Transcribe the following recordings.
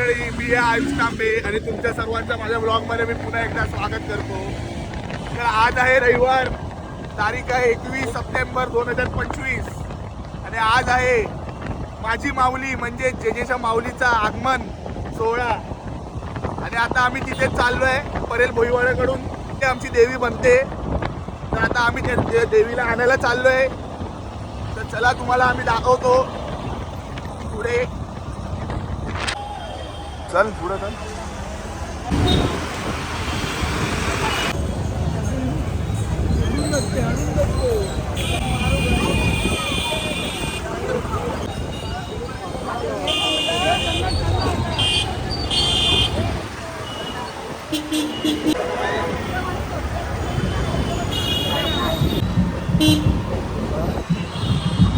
मंडळी, मी आहे आयुष तांबे आणि तुमच्या सर्वांचं माझ्या ब्लॉगमध्ये मी पुन्हा एकदा स्वागत करतो. तर आज आहे रविवार, तारीख आहे 21 सप्टेंबर 2025 आणि आज आहे माझी माऊली म्हणजे जेजेच्या माऊलीचा आगमन सोहळा. आणि आता आम्ही तिथेच चाललो आहे परेल भोईवाड्याकडून, ते आमची देवी बनते. तर आता आम्ही त्या देवीला आणायला चाललो आहे. तर चला तुम्हाला आम्ही दाखवतो पुढे. चल पुढे चल.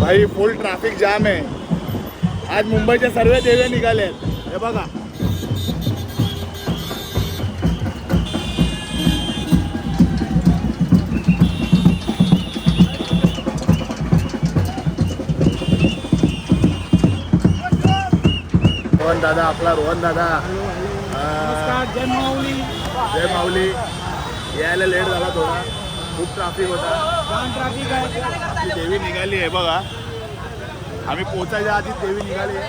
भाई फुल ट्रॅफिक जाम आहे. आज मुंबईच्या सर्व देवे निघाले आहेत. हे बघा, रोहन दादा, आपला रोहन दादा. जय माऊली. जय माऊली. यायला लेट झाला थोडा, खूप ट्रॅफिक होता. ट्रॅफिक आहे. देवी निघाली आहे बघा. आम्ही पोचायच्या आधीच देवी निघाली आहे.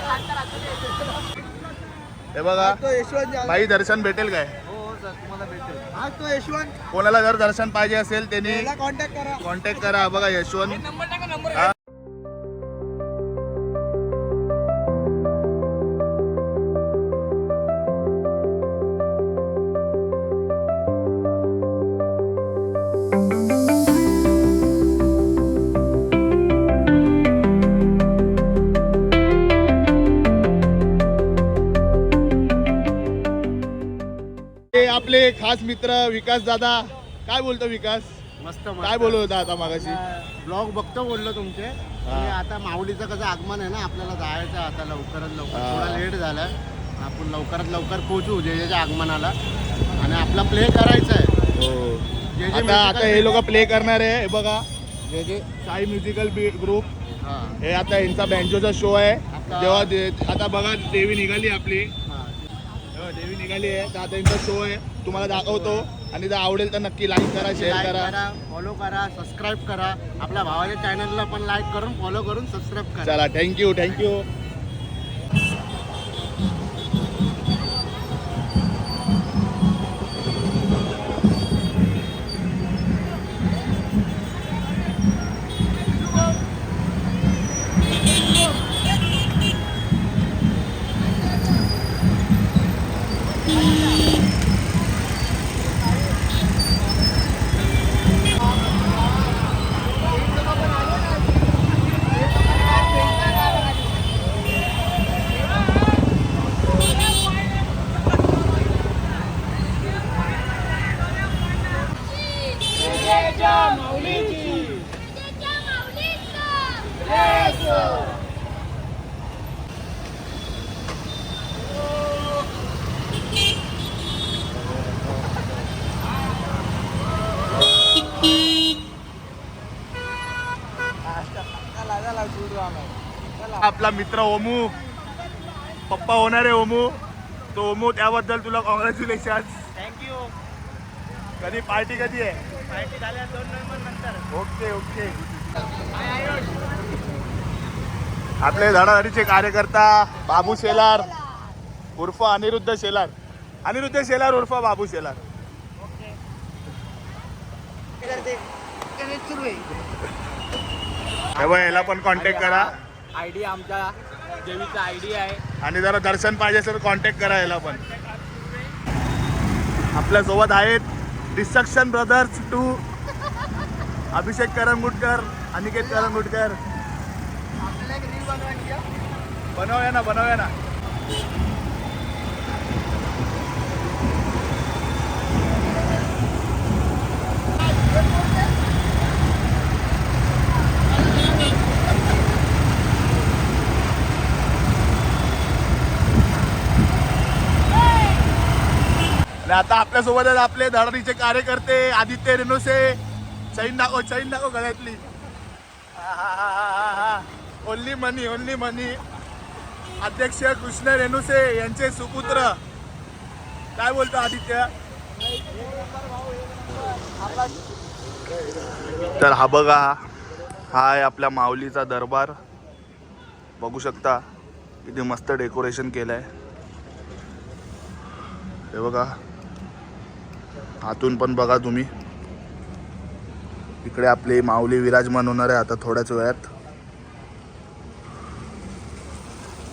हे बघा भाई, दर्शन भेटेल काय? हो सर, तुम्हाला भेटेल. हा तो यशवंत. कोणाला जर दर्शन पाहिजे असेल त्यांनी कॉन्टॅक्ट कॉन्टॅक्ट करा. बघा यशवंत. हा. आपले खास मित्र विकास दादा. काय बोलतो विकास? मस्त काय बोलत होता आता मागाशी? ब्लॉग बघतो बोललो तुमचे. आणि आता माऊलीचं कसं आगमन आहे ना, आपल्याला जायचं आता लवकरात लवकर. थोडा लेट झालाय, आपण लवकरात लवकर पोहोचू जेजेच्या आगमनाला आणि आपला प्ले करायचा आहे. हो, आता हे लोक प्ले करणार आहे. हे बघा, जे साई म्युझिकल ग्रुप. हे आता यांचा बँजोचा शो आहे. जेव्हा आता बघा देवी निघाली आपली. देवी निघाली आहे, तर आता यांचा शो आहे, तुम्हाला दाखवतो. आणि जर आवडेल तर नक्की लाईक करा, शेअर करा, फॉलो करा, सबस्क्राईब करा. आपल्या भावाच्या चॅनलला पण लाईक करून फॉलो करून सबस्क्राईब करा. चला, थँक्यू थँक्यू. आपला मित्र ओमू, पप्पा होणार आहे ओमू. तो ओमू, त्याबद्दल तुला कॉंग्रॅच्युलेशन. थँक्यू. कधी पार्टी कधी आहे? माहिती झाल्या 2 नोव्हेंबर नंतर. Okay okay. आपले धडाधडीचे कार्यकर्ता बाबू शेलार उर्फ अनिरुद्ध शेलार. अनिरुद्ध शेलार उर्फ बाबू शेलार. याला पण कॉन्टॅक्ट करा. आयडी आमच्या देवीचा आयडी आहे. आणि जरा दर्शन पाहिजे असेल तर कॉन्टॅक्ट करा याला पण. आपल्या सोबत आहेत डिस्ट्रक्शन ब्रदर्स 2, अभिषेक करंगुटकर, अनिकेत करंगुटकर. बनवूया ना, बनवूया ना. आता आपल्यासोबत आपले धडाडीचे कार्यकर्ते आदित्य रेणुसे. चैन दाखव गळ्यातली. ओनली मनी, ओनली मनी. अध्यक्ष कृष्ण रेणुसे यांचे सुपुत्र. काय बोलतो आदित्य? तर हा बघा, हा आहे आपल्या माऊलीचा दरबार. बघू शकता किती मस्त डेकोरेशन केलंय. हे बघा, आतून पण बघा तुम्ही. इकडे आपली माऊली विराजमान होणार आहे आता थोड्याच वेळात.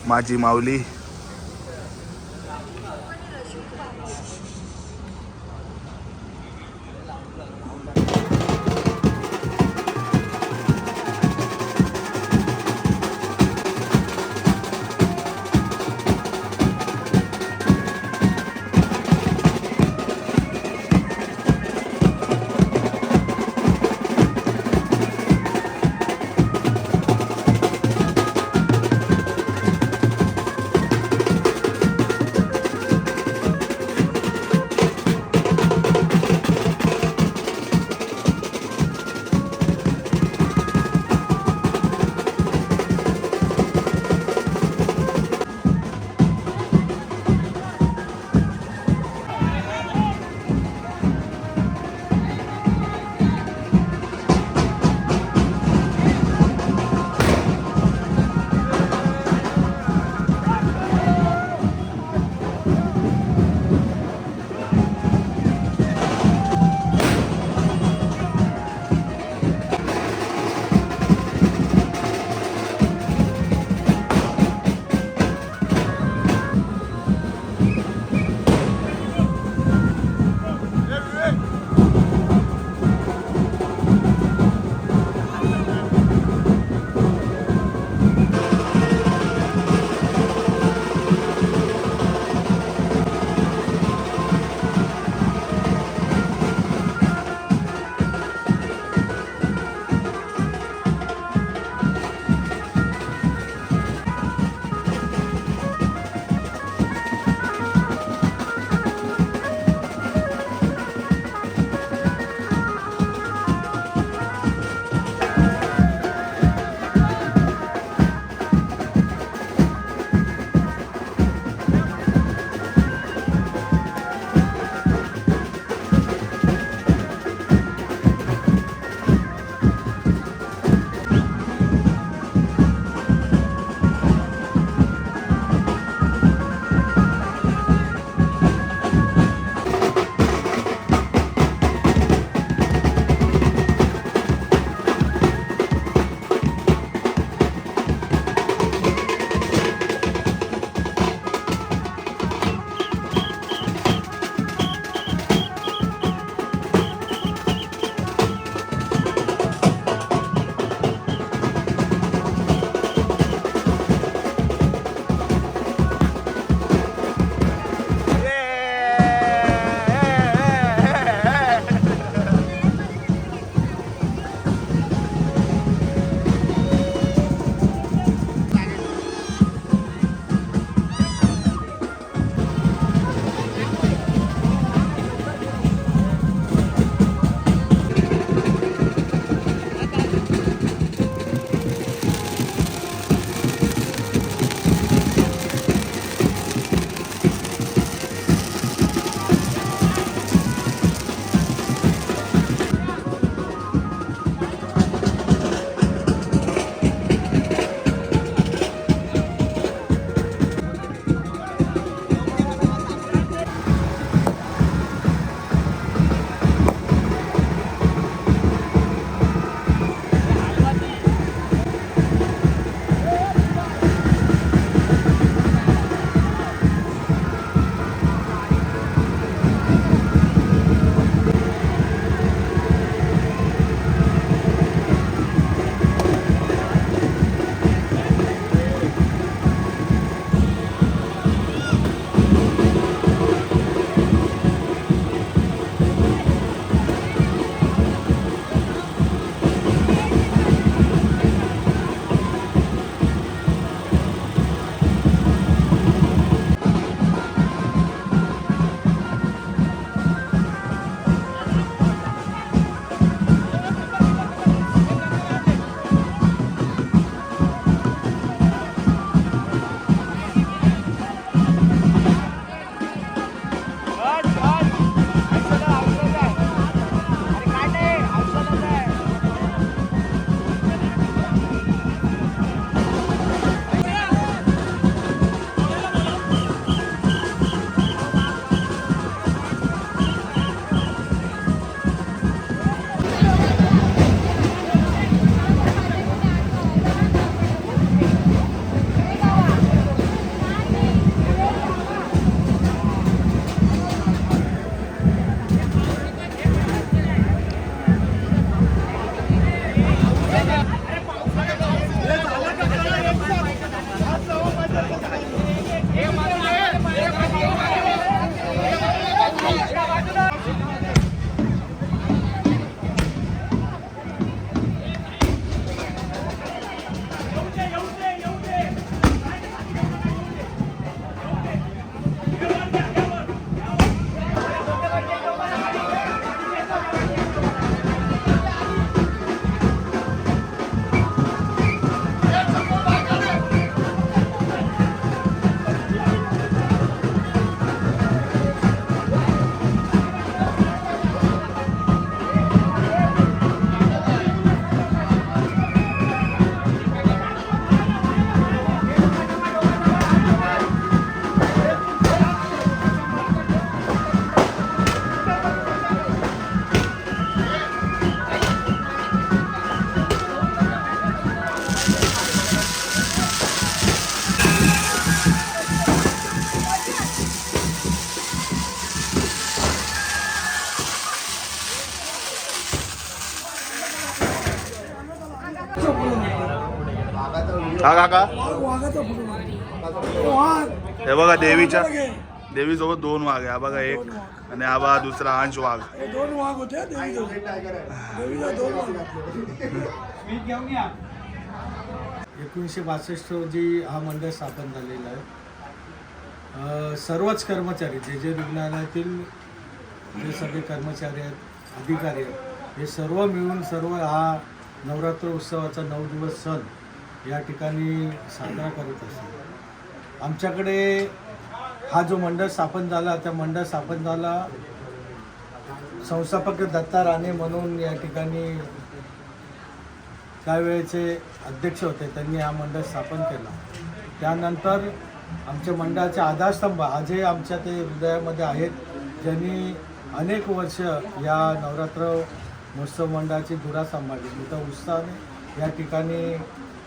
माझी माऊली. हा काका वाघाचा फोटो वाघ हे बघा देवीसोबत 2 वाघ आहे. हा बघा एक आणि हा बघा दुसरा अंश वाघ. 2 वाघ होते देवीचा 2 वाघ. 1962 रोजी हा मंडळ स्थापन झालेला आहे. सर्वच कर्मचारी जे रुग्णालयातील जे सगळे कर्मचारी आहेत, अधिकारी आहेत, हे सर्व मिळून सर्व हा नवरात्र उत्सवाचा 9 दिवस सण या ठिकाणी साजरा करत असतात. आमच्याकडे हा जो मंडळ स्थापन झाला, त्या मंडळ स्थापन झाला संस्थापक दत्ता राणे म्हणून या ठिकाणी त्यावेळेचे अध्यक्ष होते, त्यांनी हा मंडळ स्थापन केला. त्यानंतर आमच्या मंडळाचे आधारस्तंभ आजही आमच्या ते हृदयामध्ये आहेत, ज्यांनी अनेक वर्ष या नवरात्र महोत्सव मंडळाची धुरा सांभाळली. मोठ्या उत्साहाने या ठिकाणी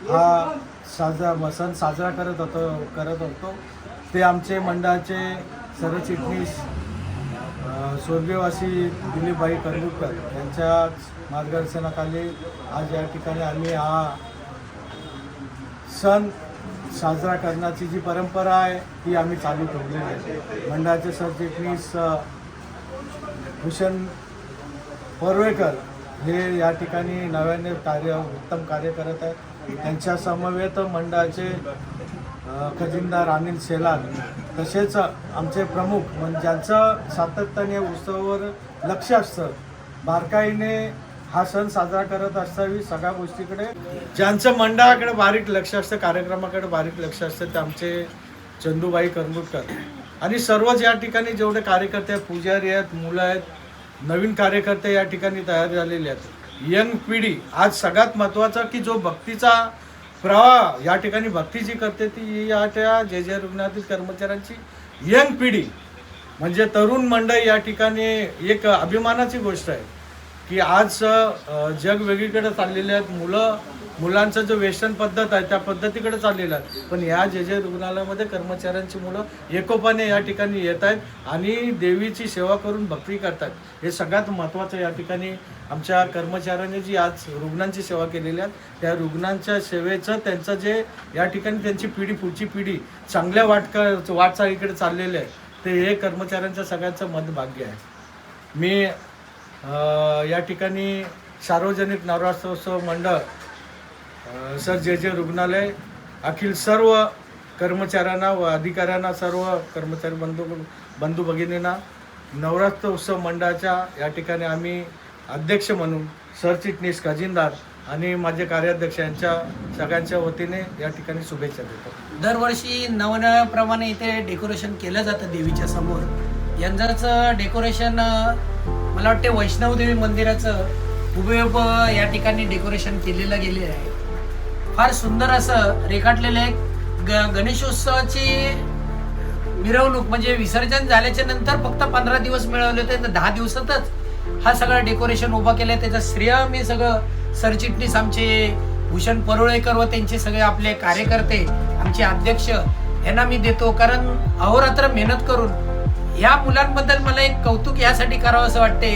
हा सण साजरा करत होतो. ते आमचे मंडळाचे सरचिटणीस स्वर्गीयवासी दिलीपभाई करंदीकर यांच्या मार्गदर्शनाखाली आज या ठिकाणी आम्ही हा सण साजरा करण्याची जी परंपरा आहे ती आम्ही चालू ठेवलेली आहे. मंडळाचे सरचिटणीस भूषण परुळेकर हे या ठिकाणी नव्याने उत्तम कार्य करत आहेत. त्यांच्या समवेत मंडळाचे खजिनदार अनिल शेलार तसेच आमचे प्रमुख म्हणजे ज्यांचं सातत्याने उत्सवावर लक्ष असतं, बारकाईने हा सण साजरा करत असतावी सगळ्या गोष्टीकडे ज्यांचं मंडळाकडे बारीक लक्ष असतं, कार्यक्रमाकडे बारीक लक्ष असतं, ते आमचे चंदूबाई करंदीकर आणि सर्वच या ठिकाणी जेवढे कार्यकर्ते आहेत, पुजारी आहेत, मुलं आहेत, नवीन कार्यकर्ते या ठिकाणी तयार झालेले आहेत. यंग पिढी आज सगळ्यात महत्त्वाचं की जो भक्तीचा प्रवाह या ठिकाणी भक्ती जी करते ती या त्या जे रुग्णालयातील कर्मचाऱ्यांची यंग पिढी म्हणजे तरुण मंडळी या ठिकाणी एक अभिमानाची गोष्ट आहे की आज जग वेगळीकडे चाललेले आहेत. मुलांचं जो वेतन पद्धत आहे त्या पद्धतीकडे चाललेलं आहे, पण ह्या जे रुग्णालयामध्ये कर्मचाऱ्यांची मुलं एकोपाने या ठिकाणी येत आहेत आणि देवीची सेवा करून भक्ती करतात. हे सगळ्यात महत्त्वाचं या ठिकाणी आमच्या कर्मचाऱ्यांनी जी आज रुग्णांची सेवा केलेली आहे त्या रुग्णांच्या सेवेचं त्यांचं जे या ठिकाणी त्यांची पुढची पिढी चांगल्या वाटचालीकडे चाललेली आहे ते हे कर्मचाऱ्यांचं सगळ्यांचं मदभाग्य आहे. मी या ठिकाणी सार्वजनिक नवरात्रोत्सव मंडळ सर जे रुग्णालय अखिल सर्व कर्मचाऱ्यांना व अधिकाऱ्यांना सर्व कर्मचारी बंधू भगिनींना नवरात्र उत्सव मंडळाच्या या ठिकाणी आम्ही अध्यक्ष म्हणून सरचिटणीस खजिनदार आणि माझे कार्याध्यक्ष यांच्या सगळ्यांच्या वतीने या ठिकाणी शुभेच्छा देतो. दरवर्षी नवनप्रमाणे इथे डेकोरेशन केलं जातं देवीच्या समोर. यंदाचं डेकोरेशन मला वाटते वैष्णवदेवी मंदिराचं हुबेहूब या ठिकाणी डेकोरेशन केलेलं गेले आहे. फार सुंदर असं रेखाटलेलं आहे. गणेशोत्सवाची मिरवणूक म्हणजे विसर्जन झाल्याच्या नंतर फक्त 15 दिवस मिळवले होते, 10 दिवसातच हा सगळं डेकोरेशन उभा केलंय. त्याचं श्रेय मी सगळं सरचिटणीस आमचे भूषण परुळेकर व त्यांचे सगळे आपले कार्यकर्ते आमचे अध्यक्ष यांना मी देतो. कारण अहोरात्र मेहनत करून या मुलांबद्दल मला एक कौतुक यासाठी करावं असं वाटते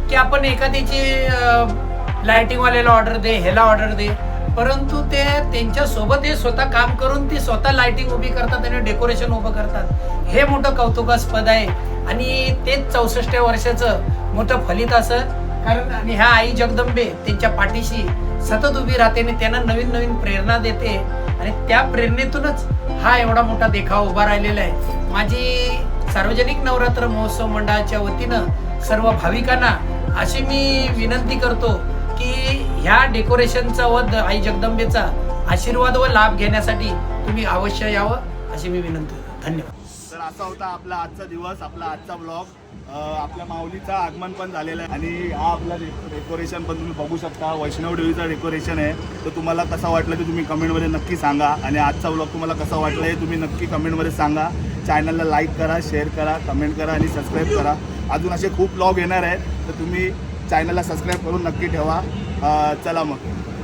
की आपण एखाद्याची लाइटिंगवाल्याला ऑर्डर दे, ह्याला ऑर्डर दे, परंतु ते त्यांच्या सोबत हे स्वतः काम करून ती स्वतः लाइटिंग उभी करतात आणि डेकोरेशन उभं करतात. हे मोठं कौतुकास्पद आहे आणि तेच 64 वर्षाचं मोठं फलित असं. कारण आणि ह्या आई जगदंबे त्यांच्या पाठीशी सतत उभी राहते आणि त्यांना नवीन नवीन प्रेरणा देते आणि त्या प्रेरणेतूनच हा एवढा मोठा देखाव उभा राहिलेला आहे. माझी सार्वजनिक नवरात्र महोत्सव मंडळाच्या वतीनं सर्व भाविकांना अशी मी विनंती करतो की ह्या डेकोरेशनचा व आई जगदंबेचा आशीर्वाद व लाभ घेण्यासाठी तुम्ही अवश्य यावं अशी मी विनंती करतो. धन्यवाद. तर असा होता आपला आजचा दिवस, आपला आजचा ब्लॉग. आपल्या माऊलीचं आगमन पण झालेलं आहे आणि हा आपला डेकोरेशन पण तुम्ही बघू शकता. वैष्णवदेवीचा डेकोरेशन आहे. तर तुम्हाला कसं वाटलं ते तुम्ही कमेंटमध्ये नक्की सांगा आणि आजचा ब्लॉग तुम्हाला कसा वाटला हे तुम्ही नक्की कमेंटमध्ये सांगा. चॅनलला लाईक करा, शेअर करा, कमेंट करा आणि सबस्क्राईब करा. अजून असे खूप ब्लॉग येणार आहेत तर तुम्ही चॅनलला सबस्क्राईब करून नक्की ठेवा. चला मग.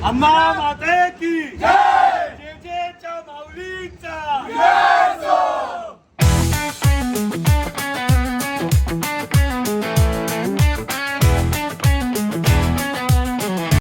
अम्मा माते की जय, जे च्या माऊलीचा